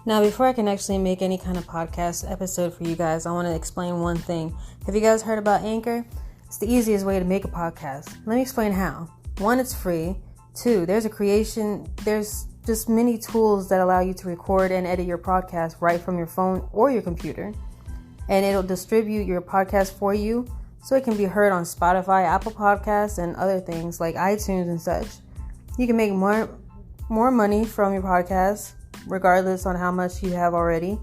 Now, before I can actually make any kind of podcast episode for you guys, I want to explain one thing. Have you guys heard about Anchor? It's the easiest way to make a podcast. Let me explain how. One, it's free. Two, there's just many tools that allow you to record and edit your podcast right from your phone or your computer. And it'll distribute your podcast for you so it can be heard on Spotify, Apple Podcasts, and other things like iTunes and such. You can make more money from your podcast regardless on how much you have already.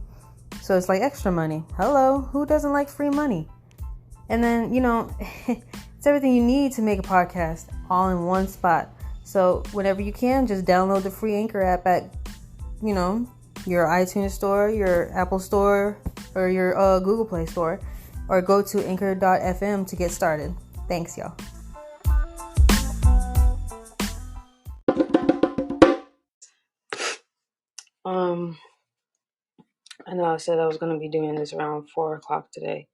So it's like extra money. Hello, who doesn't like free money? And then, it's everything you need to make a podcast all in one spot. So whenever you can, just download the free Anchor app at, your iTunes store, your Apple store, or your Google Play store, or go to anchor.fm to get started. Thanks, y'all. I know I said I was going to be doing this around 4 o'clock today.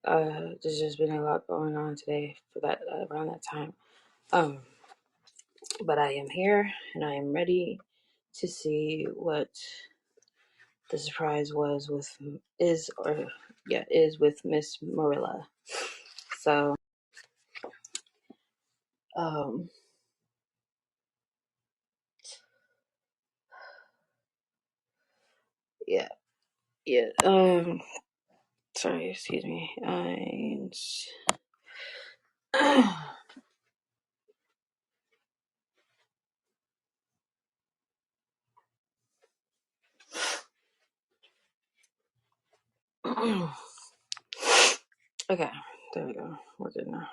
There's just been a lot going on today for that around that time. But I am here and I am ready to see what the surprise is with Miss Marilla. So, yeah. Sorry, excuse me. Okay, there we go. We're good now.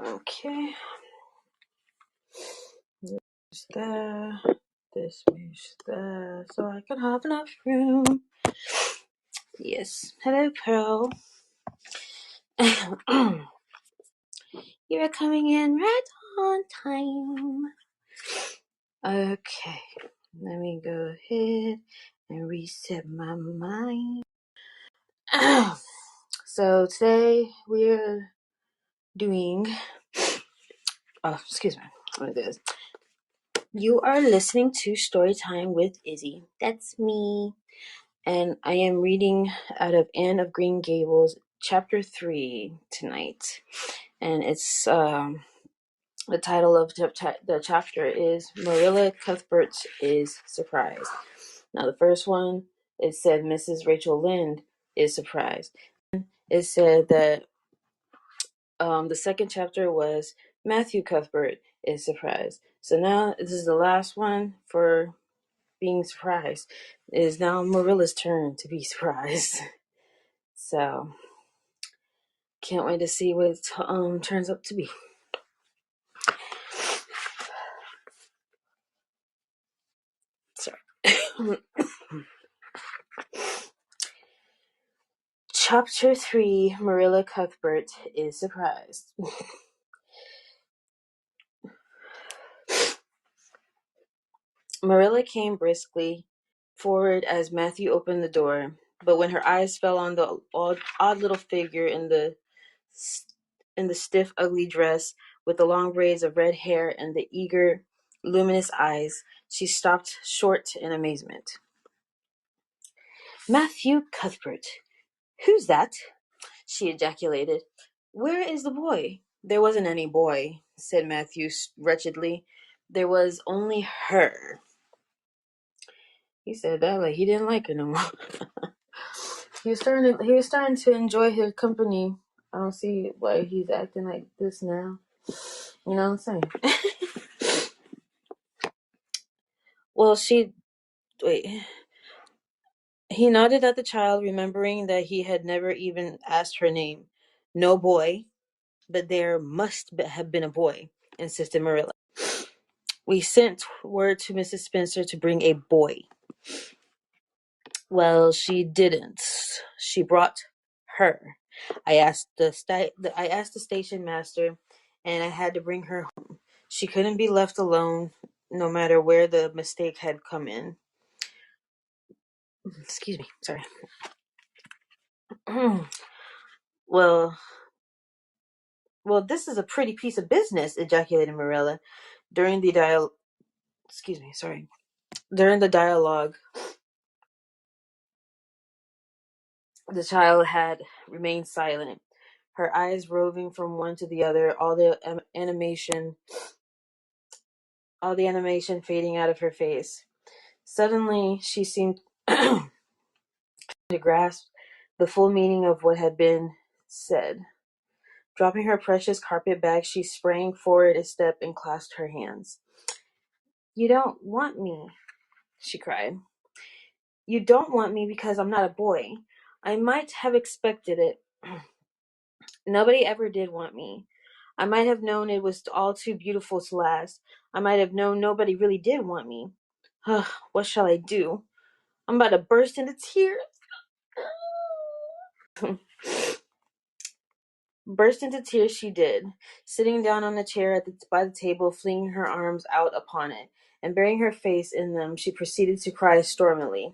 Okay. This there. This moves there, so I can have enough room. Yes. Hello, Pearl. You're coming in right on time. Okay. Let me go ahead and reset my mind. So today we're doing. Oh, excuse me. What it is? You are listening to Storytime with Izzii. That's me. And I am reading out of Anne of Green Gables, chapter 3 tonight. And it's the title of the chapter is Marilla Cuthbert is Surprised. Now, the first one, it said Mrs. Rachel Lynde is surprised. It said that the second chapter was Matthew Cuthbert is surprised. So now this is the last one for being surprised. It is now Marilla's turn to be surprised. So can't wait to see what it turns up to be. Sorry. Chapter 3, Marilla Cuthbert is surprised. Marilla came briskly forward as Matthew opened the door, but when her eyes fell on the odd little figure in the stiff, ugly dress with the long braids of red hair and the eager, luminous eyes, she stopped short in amazement. Matthew Cuthbert. Who's that? She ejaculated. Where is the boy? There wasn't any boy, said Matthew wretchedly. There was only her. He said that like he didn't like her no more. He was starting to enjoy her company. I don't see why he's acting like this now. You know what I'm saying? Well, he nodded at the child, remembering that he had never even asked her name. No boy, but there must have been a boy, insisted Marilla. We sent word to Mrs. Spencer to bring a boy. Well, she didn't. She brought her. I asked the station master, and I had to bring her home. She couldn't be left alone, no matter where the mistake had come in. Excuse me, sorry. Well, Well, this is a pretty piece of business, ejaculated Marilla. During the dial excuse me, sorry. During the dialogue, the child had remained silent, her eyes roving from one to the other, all the animation fading out of her face. Suddenly, she seemed to grasp the full meaning of what had been said. Dropping her precious carpet bag, she sprang forward a step and clasped her hands. "You don't want me," she cried. "You don't want me because I'm not a boy. I might have expected it. Nobody ever did want me. I might have known it was all too beautiful to last. I might have known nobody really did want me. What shall I do? I'm about to burst into tears." Burst into tears she did, sitting down on a chair by the table, flinging her arms out upon it, and burying her face in them, she proceeded to cry stormily.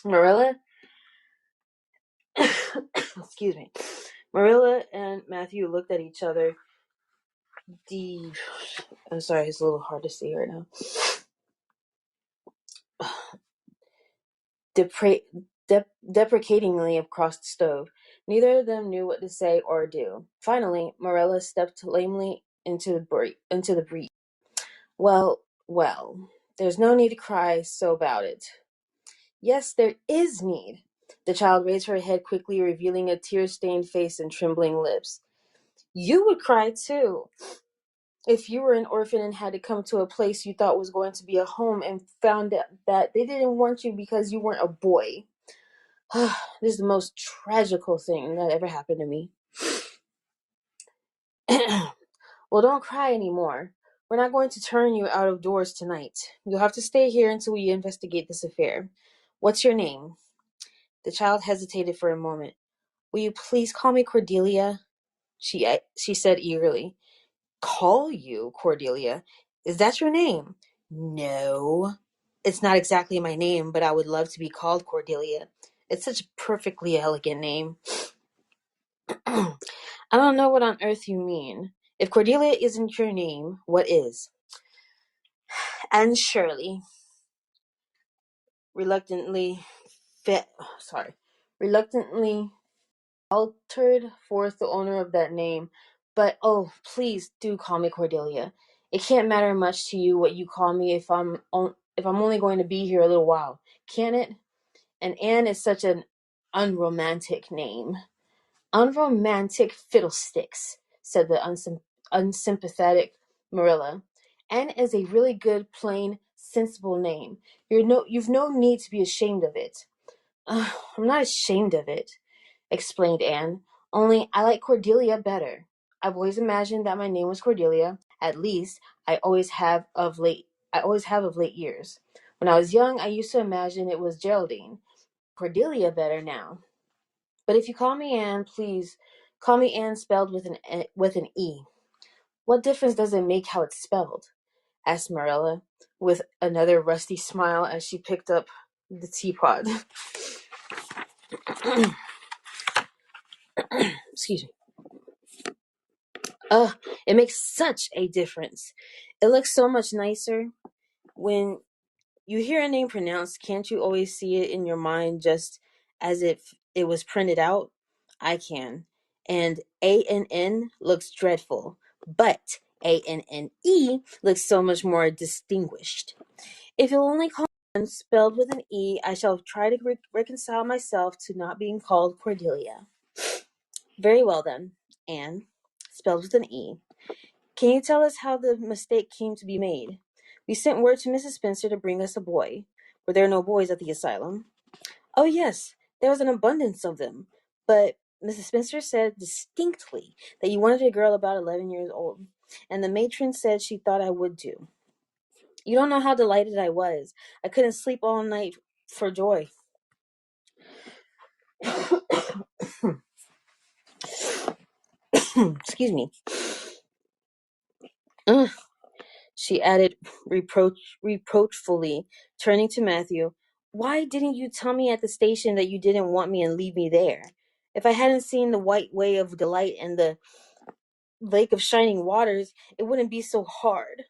Marilla, excuse me, Marilla and Matthew looked at each other. I'm sorry, it's a little hard to see right now. Deprecatingly across the stove. Neither of them knew what to say or do. Finally, Marilla stepped lamely into the breach. Well, there's no need to cry so about it. Yes, there is need. The child raised her head quickly, revealing a tear-stained face and trembling lips. You would cry too. If you were an orphan and had to come to a place you thought was going to be a home and found that they didn't want you because you weren't a boy. This is the most tragical thing that ever happened to me. Well, don't cry anymore. We're not going to turn you out of doors tonight. You'll have to stay here until we investigate this affair. What's your name? The child hesitated for a moment. Will you please call me Cordelia? She said eagerly. Call you Cordelia? Is that your name? No. It's not exactly my name, but I would love to be called Cordelia. It's such a perfectly elegant name. I don't know what on earth you mean. If Cordelia isn't your name, what is? Anne Shirley reluctantly altered forth the owner of that name. But oh, please do call me Cordelia. It can't matter much to you what you call me if I'm only going to be here a little while, can it? And Anne is such an unromantic name. Unromantic fiddlesticks, said the unsympathetic Marilla. Anne is a really good, plain, sensible name. You've no need to be ashamed of it. I'm not ashamed of it, explained Anne. Only I like Cordelia better. I've always imagined that my name was Cordelia. At least I always have of late years. When I was young, I used to imagine it was Geraldine. Cordelia better now. But if you call me Anne, please call me Anne spelled with an E. What difference does it make how it's spelled? Asked Marilla, with another rusty smile as she picked up the teapot. Excuse me. It makes such a difference. It looks so much nicer. When you hear a name pronounced, can't you always see it in your mind just as if it was printed out? I can. And ANN looks dreadful, but ANNE looks so much more distinguished. If you'll only call me spelled with an E, I shall try to reconcile myself to not being called Cordelia. Very well then, Anne, spelled with an E. Can you tell us how the mistake came to be made? We sent word to Mrs. Spencer to bring us a boy. Were there no boys at the asylum? Oh, yes, there was an abundance of them. But Mrs. Spencer said distinctly that you wanted a girl about 11 years old, and the matron said she thought I would do. You don't know how delighted I was. I couldn't sleep all night for joy. Excuse me. Ugh, she added reproachfully, turning to Matthew. Why didn't you tell me at the station that you didn't want me and leave me there? If I hadn't seen the white way of delight and the lake of shining waters, it wouldn't be so hard.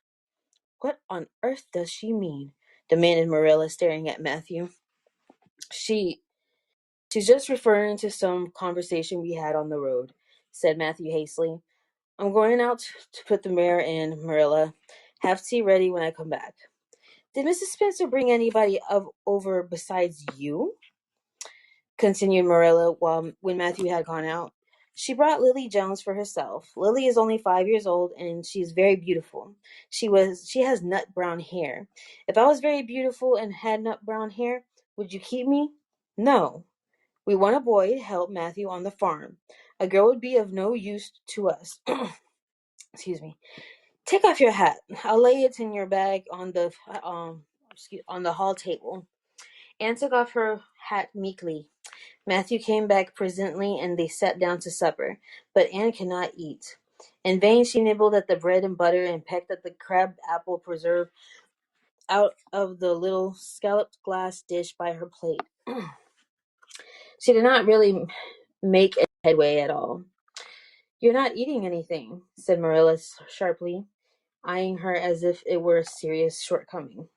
What on earth does she mean? Demanded Marilla, staring at Matthew. She's just referring to some conversation we had on the road, said Matthew hastily. I'm going out to put the mare in, Marilla. Have tea ready when I come back. Did Mrs. Spencer bring anybody over besides you? Continued Marilla when Matthew had gone out. She brought Lily Jones for herself. Lily is only 5 years old and she's very beautiful. She has nut brown hair. If I was very beautiful and had nut brown hair, would you keep me? No. We want a boy to help Matthew on the farm. A girl would be of no use to us. Excuse me. Take off your hat. I'll lay it in your bag on the hall table. Anne took off her hat meekly. Matthew came back presently, and they sat down to supper. But Anne could not eat. In vain she nibbled at the bread and butter and pecked at the crabbed apple preserve out of the little scalloped glass dish by her plate. She did not really make any headway at all. You're not eating anything, said Marilla sharply, eyeing her as if it were a serious shortcoming.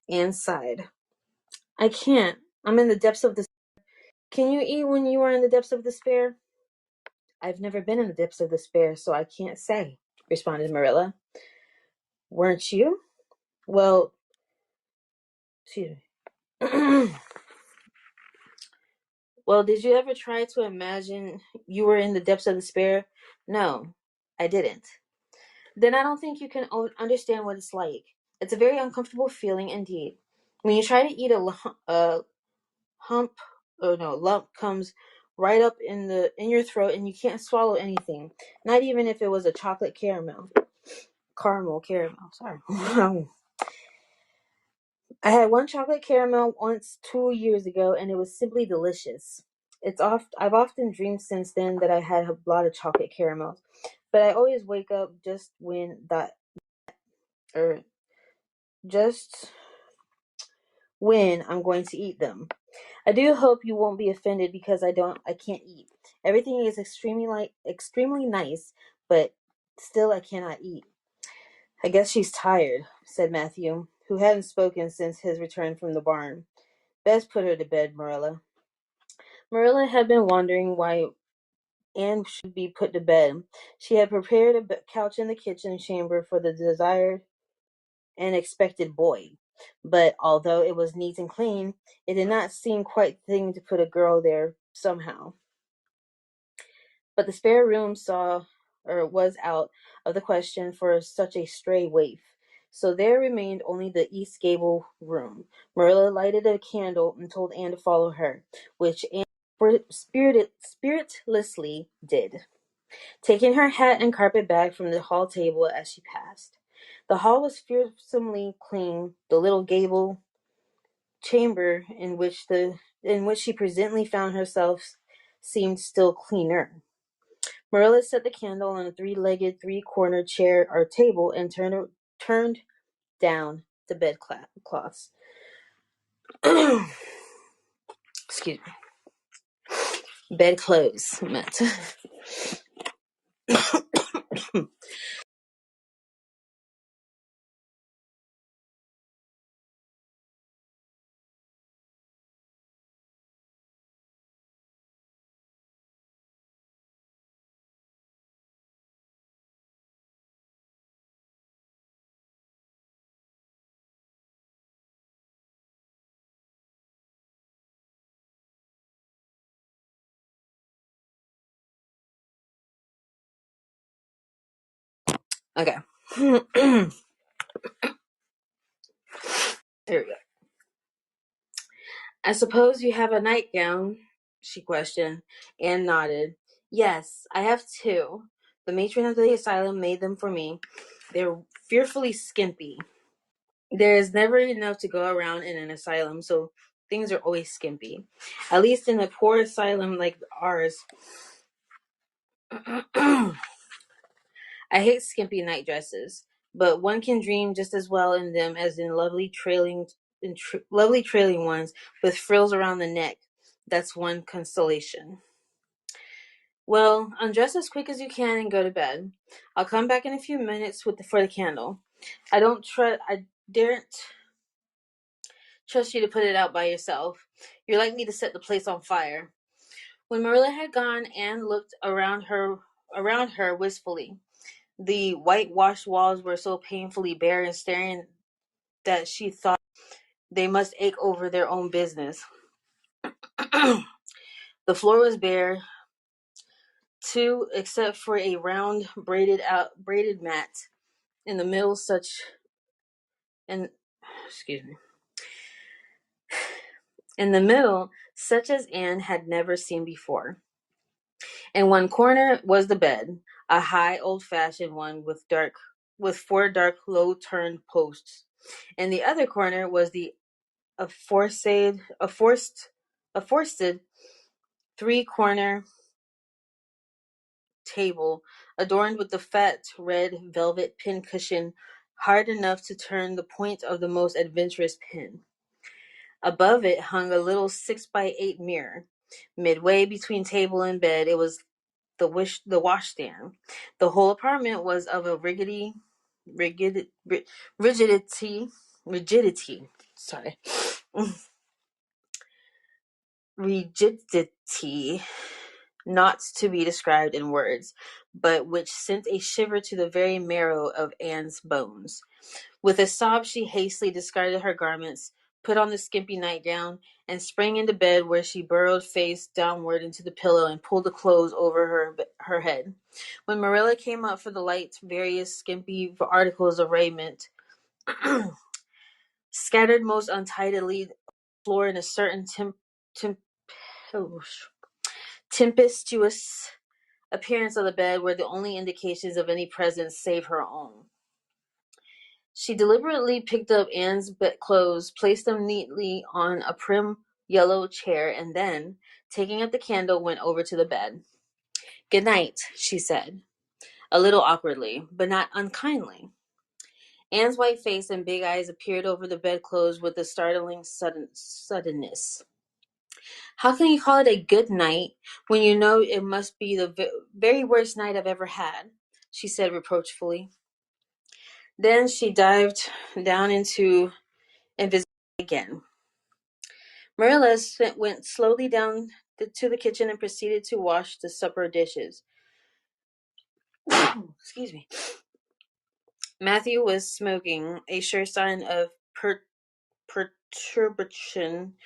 Anne sighed. I can't. I'm in the depths of despair. Can you eat when you are in the depths of despair? I've never been in the depths of despair, so I can't say, responded Marilla. Weren't you? Well, excuse me. Well, did you ever try to imagine you were in the depths of despair? No, I didn't. Then I don't think you can understand what it's like. It's a very uncomfortable feeling indeed. When you try to eat a lump comes right up in your throat and you can't swallow anything. Not even if it was a chocolate caramel. Caramel, sorry. I had one chocolate caramel once 2 years ago and it was simply delicious. I've often dreamed since then that I had a lot of chocolate caramels. But I always wake up or just when I'm going to eat them. I do hope you won't be offended because I can't eat. Everything is extremely nice, but still I cannot eat. I guess she's tired, said Matthew, who hadn't spoken since his return from the barn. Best put her to bed, Marilla. Marilla had been wondering why Anne should be put to bed. She had prepared a couch in the kitchen chamber for the desired and expected boy. But although it was neat and clean, it did not seem quite the thing to put a girl there somehow. But the spare room was out of the question for such a stray waif. So there remained only the East Gable room. Marilla lighted a candle and told Anne to follow her, which Anne spiritlessly did, taking her hat and carpet bag from the hall table as she passed. The hall was fearsomely clean. The little gable chamber in which she presently found herself seemed still cleaner. Marilla set the candle on a three-legged, three-cornered chair or table and turned down the bedcloths. Excuse me. Bedclothes, meant. Okay. Here we go. I suppose you have a nightgown, she questioned. Anne nodded. Yes, I have two. The matron of the asylum made them for me. They're fearfully skimpy. There is never enough to go around in an asylum, so things are always skimpy. At least in a poor asylum like ours. I hate skimpy night dresses, but one can dream just as well in them as in lovely trailing ones with frills around the neck. That's one consolation. Well, undress as quick as you can and go to bed. I'll come back in a few minutes for the candle. I daren't trust you to put it out by yourself. You're likely to set the place on fire. When Marilla had gone, Anne looked around her wistfully. The whitewashed walls were so painfully bare and staring that she thought they must ache over their own business. The floor was bare, too, except for a round braided mat in the middle, and excuse me, in the middle, such as Anne had never seen before. In one corner was the bed, a high, old-fashioned one with four dark, low-turned posts. In the other corner was the aforesaid three-corner table, adorned with a fat red velvet pincushion hard enough to turn the point of the most adventurous pin. Above it hung a little 6x8 mirror. Midway between table and bed, it was the washstand. The whole apartment was of a rigidity, rigidity. Sorry, rigidity, not to be described in words, but which sent a shiver to the very marrow of Anne's bones. With a sob, she hastily discarded her garments, put on the skimpy nightgown, and sprang into bed, where she burrowed face downward into the pillow and pulled the clothes over her head. When Marilla came up for the light, various skimpy articles of raiment scattered most untidily on the floor in a certain tempestuous appearance of the bed were the only indications of any presence save her own. She deliberately picked up Anne's clothes, placed them neatly on a prim yellow chair, and then, taking up the candle, went over to the bed. "Good night," she said, a little awkwardly, but not unkindly. Anne's white face and big eyes appeared over the bedclothes with a startling suddenness. "How can you call it a good night when you know it must be the very worst night I've ever had?" she said reproachfully. Then she dived down into invisibility again. Marilla went slowly down to the kitchen and proceeded to wash the supper dishes. Excuse me. Matthew was smoking, a sure sign of perturbation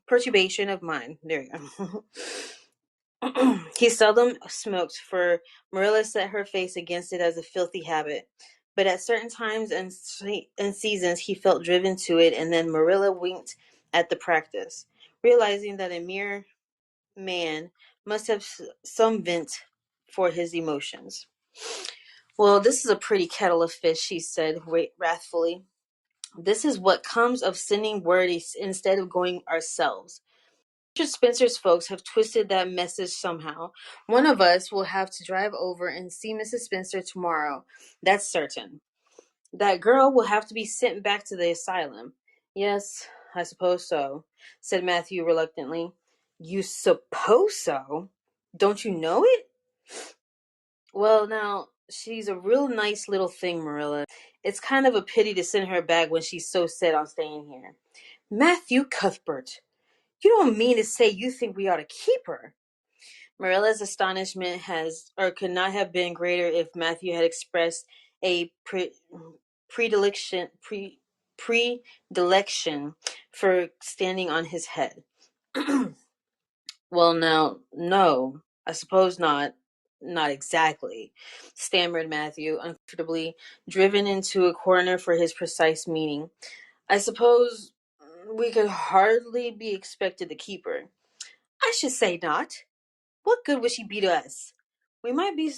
perturbation of mind. There you go. He seldom smoked, for Marilla set her face against it as a filthy habit. But at certain times and seasons he felt driven to it, and then Marilla winked at the practice, realizing that a mere man must have some vent for his emotions. "Well, this is a pretty kettle of fish," she said wrathfully. "This is what comes of sending word instead of going ourselves. Mr. Spencer's folks have twisted that message somehow. One of us will have to drive over and see Mrs. Spencer tomorrow. That's certain. That girl will have to be sent back to the asylum." "Yes, I suppose so," said Matthew reluctantly. "You suppose so? Don't you know it?" "Well, now, she's a real nice little thing, Marilla. It's kind of a pity to send her back when she's so set on staying here." "Matthew Cuthbert, you don't mean to say you think we ought to keep her?" Marilla's astonishment could not have been greater if Matthew had expressed a predilection for standing on his head. "Well, now, no, I suppose not. Not exactly," stammered Matthew, uncomfortably driven into a corner for his precise meaning. "I suppose we could hardly be expected to keep her." "I should say not. What good would she be to us?" "We might be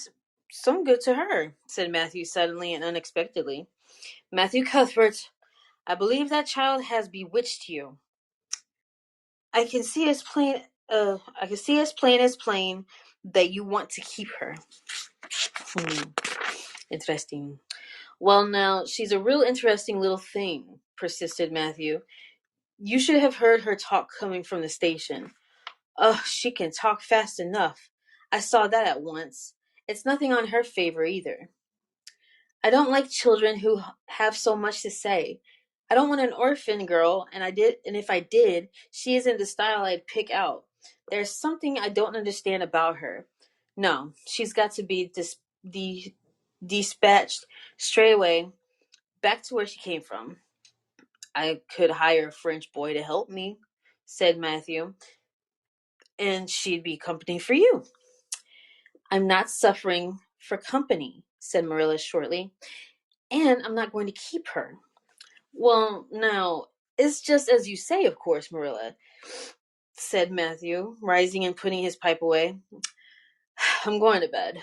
some good to her," said Matthew suddenly and unexpectedly. "Matthew Cuthbert, I believe that child has bewitched you. I can see as plain as plain that you want to keep her." Interesting. "Well, now, she's a real interesting little thing," persisted Matthew. You should have heard her talk coming from the station. Ugh, she can talk fast enough. I saw that at once. It's nothing on her favor either. I don't like children who have so much to say. I don't want an orphan girl, and if I did, she isn't the style I'd pick out. There's something I don't understand about her. No, she's got to be dispatched straight away back to where she came from. I could hire a French boy to help me, said Matthew, and she'd be company for you. I'm not suffering for company, said Marilla shortly, and I'm not going to keep her. Well, now, it's just as you say, of course, Marilla, said Matthew, rising and putting his pipe away. I'm going to bed.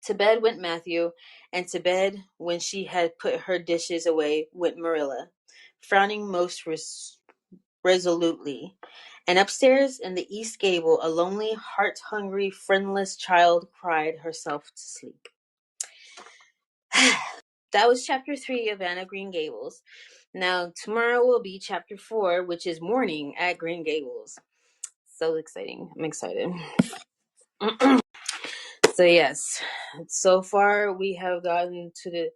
To bed went Matthew, and to bed, when she had put her dishes away, went Marilla, frowning most resolutely. And upstairs in the east gable, a lonely, heart-hungry, friendless child cried herself to sleep. That was chapter 3 of Anne of Green Gables. Now, tomorrow will be chapter 4, which is Morning at Green Gables. So exciting. I'm excited. So, yes, so far we have gotten to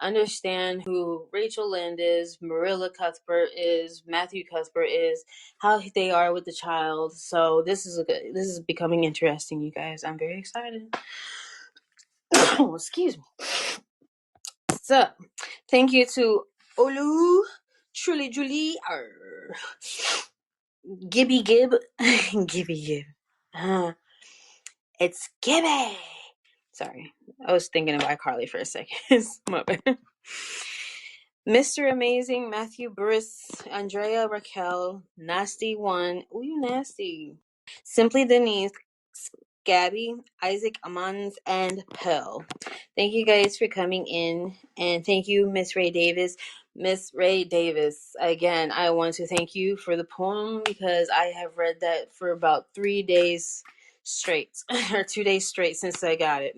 understand who Rachel Lynde is, Marilla Cuthbert is, Matthew Cuthbert is, how they are with the child. So this is becoming interesting, you guys. I'm very excited. Oh, excuse me. So, thank you to Olu, Truly Julie, Gibby Gib, Gibby Gib. It's Gibby. Sorry, I was thinking about Carly for a second. My bad. Mr. Amazing, Matthew Burris, Andrea Raquel, Nasty One. Ooh, you nasty. Simply Denise, Gabby, Isaac Amans, and Pearl. Thank you guys for coming in, and thank you, Miss Ray Davis. Miss Ray Davis, again, I want to thank you for the poem because I have read that for about 3 days straight, or 2 days straight since I got it.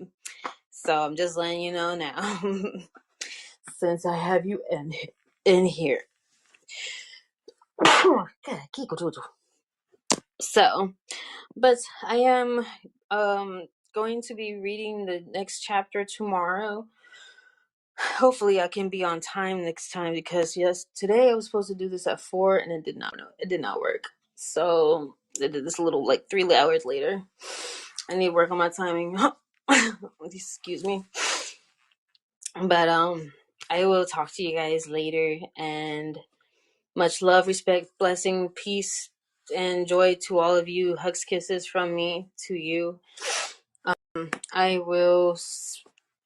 So I'm just letting you know now, since I have you in here. So, but I am going to be reading the next chapter tomorrow. Hopefully I can be on time next time because yes, today I was supposed to do this at 4 and it did not work. So I did this a little like 3 hours later. I need to work on my timing. Excuse me. But I will talk to you guys later, and much love, respect, blessing, peace, and joy to all of you. Hugs, kisses from me to you. I will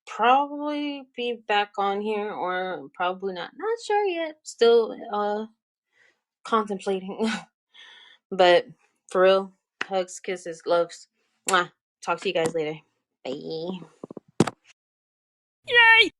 probably be back on here, or probably not. Not sure yet. Still contemplating. But for real, hugs, kisses, loves. Mwah. Talk to you guys later. Bye. Yay!